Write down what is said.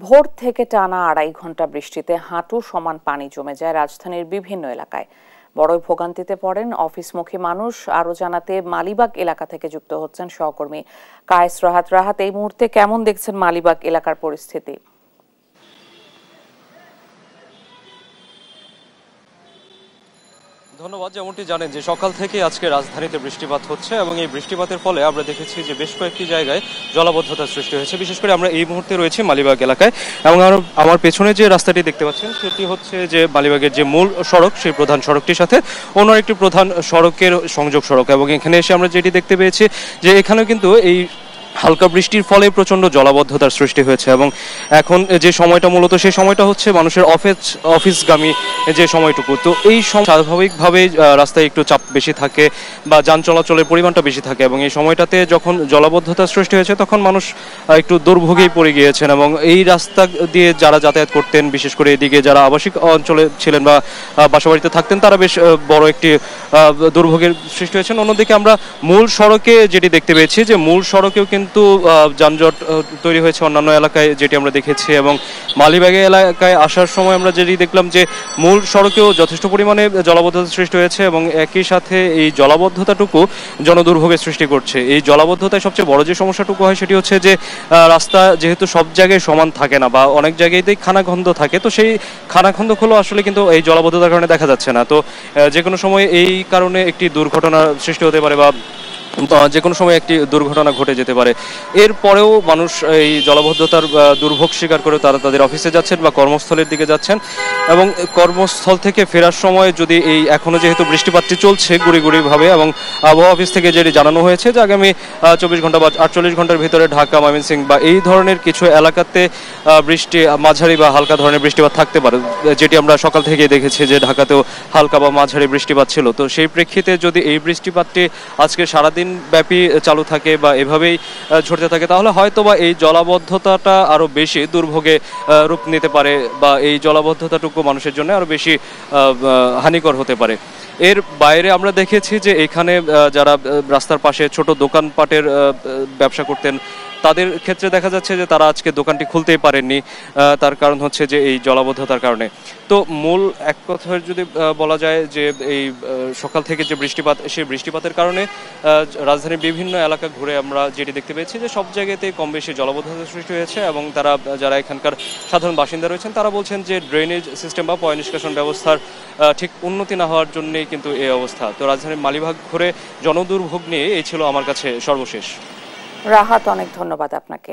ভোর থেকে টানা ২.৫ ঘন্টা বৃষ্টিতে হাঁটু সমান পানি জমে যায় রাজধানীর বিভিন্ন এলাকায়। বড়ই ভোগান্তিতে পড়েন অফিসমুখী মানুষ। আরো জানাতে মালিবাগ এলাকা থেকে যুক্ত হচ্ছেন সহকর্মী কায়েস রাহাত। এই মুহূর্তে কেমন দেখছেন মালিবাগ এলাকার পরিস্থিতি? ধন্যবাদ। যেমনটি জানেন যে সকাল থেকে আজকে রাজধানীতে বৃষ্টিপাত হচ্ছে এবং এই বৃষ্টিপাতের ফলে আমরা দেখেছি যে বেশ কয়েকটি জায়গায় জলাবদ্ধতার সৃষ্টি হয়েছে। বিশেষ করে আমরা এই মুহূর্তে রয়েছি মালিবাগ এলাকায় এবং আমার পেছনে যে রাস্তাটি দেখতে পাচ্ছেন সেটি হচ্ছে যে মালিবাগের যে মূল সড়ক, সেই প্রধান সড়কটির সাথে অন্য একটি প্রধান সড়কের সংযোগ সড়ক। এবং এখানে এসে আমরা যেটি দেখতে পেয়েছি যে এখানেও কিন্তু এই হালকা বৃষ্টির ফলে প্রচন্ড জলাবদ্ধতার সৃষ্টি হয়েছে এবং এখন যে সময়টা মূলত সেই সময়টা হচ্ছে মানুষের অফিসগামী যে সময়টুকু। তো এই স্বাভাবিকভাবেই রাস্তায় একটু চাপ বেশি থাকে বা যান চলাচলের পরিমাণটা বেশি থাকে এবং এই সময়টাতে যখন জলাবদ্ধতার সৃষ্টি হয়েছে তখন মানুষ একটু দুর্ভোগেই পড়ে গিয়েছেন। এবং এই রাস্তা দিয়ে যারা যাতায়াত করতেন, বিশেষ করে এদিকে যারা আবাসিক অঞ্চলে ছিলেন বা বাসাবাড়িতে থাকতেন, তারা বেশ বড় একটি দুর্ভোগের সৃষ্টি হয়েছেন। অন্যদিকে আমরা মূল সড়কে যেটি দেখতে পেয়েছি যে মূল সড়কেও কিন্তু যানজট তৈরি হয়েছে অন্যান্য এলাকায়, যেটি আমরা দেখেছি। এবং মালিবাগ এলাকায় আসার সময় আমরা যেটি দেখলাম যে মূল সড়কেও যথেষ্ট পরিমাণে জলাবদ্ধতা সৃষ্টি হয়েছে এবং একই সাথে এই জলাবদ্ধতাটুকু জনদুর্ভোগের সৃষ্টি করছে। এই জলাবদ্ধতায় সবচেয়ে বড় যে সমস্যাটুকু হয় সেটি হচ্ছে যে রাস্তা যেহেতু সব জায়গায় সমান থাকে না বা অনেক জায়গাতেই খানাখন্দ থাকে, তো সেই খানাখন্দগুলো আসলে কিন্তু এই জলাবদ্ধতার কারণে দেখা যাচ্ছে না। তো যে কোনো সময় এই কারণে একটি দুর্ঘটনার সৃষ্টি হতে পারে বা যে কোনো সময় একটি দুর্ঘটনা ঘটে যেতে পারে। এরপরেও মানুষ এই জলাবদ্ধতার দুর্ভোগ স্বীকার করে তারা তাদের অফিসে যাচ্ছেন বা কর্মস্থলের দিকে যাচ্ছেন এবং কর্মস্থল থেকে ফেরার সময় যদি এই এখনো যেহেতু বৃষ্টিপাতটি চলছে গুড়ি ভাবে এবং আবহাওয়া অফিস থেকে যেটি জানানো হয়েছে যে আগামী 24 ঘন্টা বা 48 ঘন্টার ভিতরে ঢাকা, ময়মনসিংহ বা এই ধরনের কিছু এলাকাতে বৃষ্টি মাঝারি বা হালকা ধরনের বৃষ্টিপাত থাকতে পারে, যেটি আমরা সকাল থেকে দেখেছি যে ঢাকাতেও হালকা বা মাঝারি বৃষ্টিপাত ছিল। তো সেই প্রেক্ষিতে যদি এই বৃষ্টিপাতটি আজকে সারাদিন ব্যাপী চালু থাকে বা এভাবেই ঝরতে থাকে তাহলে হয়তোবা এই জলাবদ্ধতাটা আরো বেশি দুর্ভোগে রূপ নিতে পারে বা এই জলাবদ্ধতাটুকু মানুষের জন্য আরো বেশি হানিকর হতে পারে। এর বাইরে আমরা দেখেছি যে এখানে যারা রাস্তার পাশে ছোট দোকানপাটের ব্যবসা করতেন তাদের ক্ষেত্রে দেখা যাচ্ছে যে তারা আজকে দোকানটি খুলতেই পারেননি। তার কারণ হচ্ছে যে এই জলাবদ্ধতার কারণে। তো মূল এক কথায় যদি বলা যায় যে এই সকাল থেকে যে বৃষ্টিপাত, সেই বৃষ্টিপাতের কারণে রাজধানীর বিভিন্ন এলাকা ঘুরে আমরা যেটি দেখতে পেয়েছি যে সব জায়গাতেই কম বেশি জলাবদ্ধতার সৃষ্টি হয়েছে এবং যারা এখানকার সাধারণ বাসিন্দা রয়েছেন তারা বলছেন যে ড্রেনেজ সিস্টেম বা পয় নিষ্কাশন ব্যবস্থার ঠিক উন্নতি না হওয়ার জন্যই কিন্তু এই অবস্থা। তো রাজধানীর মালিবাগ ঘুরে জনদুর্ভোগ নিয়ে এই ছিল আমার কাছে সর্বশেষ। রাহাত, অনেক ধন্যবাদ আপনাকে।